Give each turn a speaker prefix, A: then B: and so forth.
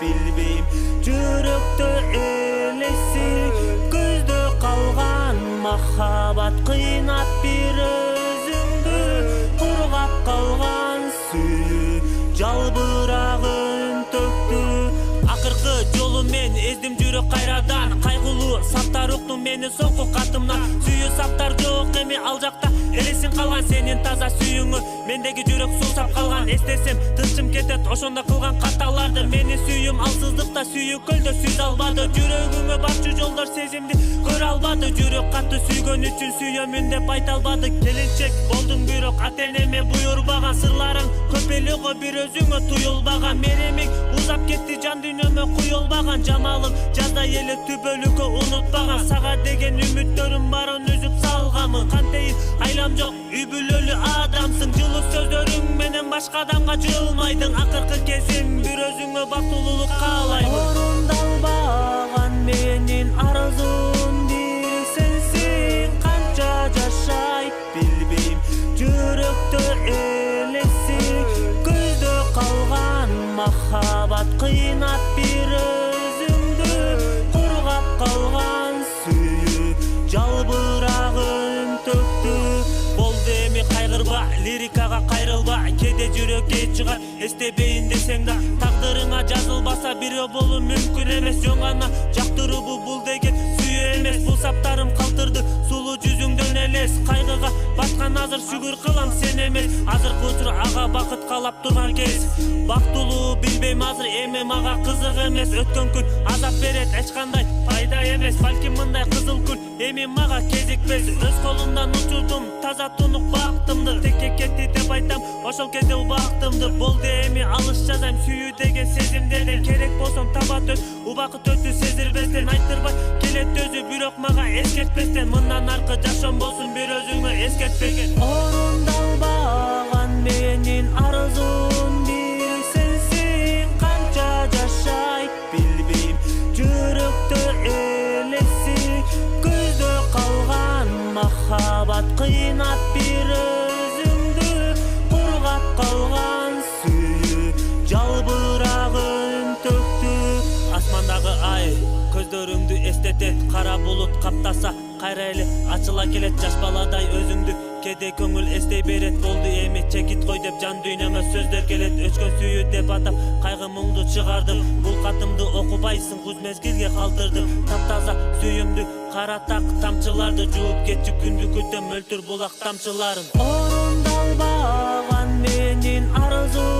A: билбейм жүрөктө элеси көздө калган махабат кыйнап бир өзүңдү кургап калган сүйүү жалбырагын төктү акыркы жолу мен эздим жүрөк кайрадан кайгылуу саптар уктум менин соңку катымдан сүйүү саптар жок эми ал жакта элесиң калган сенин таза сүйүүңү мендеги жүрөк суусап калган эстесем тынчым кетет ошондо кылган каталарды менин сүйүүм алсыздыкта сүйүү көлдө сүзө албады жүрөгүмө барчу жолдор сезимди көрө албады жүрөк катты сүйгөн үчүн сүйөмүн деп айта албады келинчек болдуң бирок ата энеме буйрбаган сырларың көп эле го бир өзүңө туюлбаган меремиң узап кетти жан дүйнөмө куюлбаган жамалым жаздай эле түбөлүккө унутпаган сага деген үмүттөрүм барын үзүп салганмын кантейин айлам жок үй бүлөлүү адамсың жылуу сөздөрүң менен башка адамга жылмайдың акыркы кезим бир өзүңө бактылуулук каалаймын орундалбаган менин арзуум бир сенсиң канча жашай билбейм жүрөктө элеси көздө калган махабат кыйнап бир өзүңдү кургап калган сүйүү жалбырагын төктү болду эми кайгырба лирикага кайрылба кээде жүрөк кеч чыгат эстебейин десең да тагдырыңа жазылбаса бирөө болуу мүмкүн эмес жөн гана жактыруу бул деген сүйүү эмес бул саптарым калтырды сулуу жүзүңдөн элес кайгыга баткан азыр шүгүр кылам сен эмес азыркы учур ага бакыт каалап турган кез бактылуу билбейм азыр эми мага кызык эмес өткөн күн азап берет эч кандай пайда эмес балким мындай кызыл күн эми мага кезикпес өз колумдан учурдум таза тунук бактымды текке кетти деп айтам ошол кезде убактымды болду эми алыс жазайм сүйүү деген сезимдерден керек болсом табат өт убакыт өттү сезилбестен айттырбай келет өзү бирок мага эскертпестен мындан аркы жашоом болсун бир өзүңө эскертпеген орундалбаган менин арзуум бир сенсиң канча жашай билбейм жүрөктө элеси көздө калган махабат кыйнап бир өзүңдү кургап калган сүйүү жалбырагын төктү асмандагы ай көздөрүңдү эстетет кара булут каптаса кайра эле ачыла келет жаш баладай өзүңдү кээде көңүл эстей берет болду эми чекит кой деп жан дүйнөмө сөздөр келет өчкөн сүйүү деп атап кайгы муңду чыгардым бул катымды окубайсың куз мезгилге калтырдым таптаза сүйүүмдү кара так тамчыларды жууп кетчү күндү күтөм мөлтүр булак тамчыларын орундалбаган менин арзуум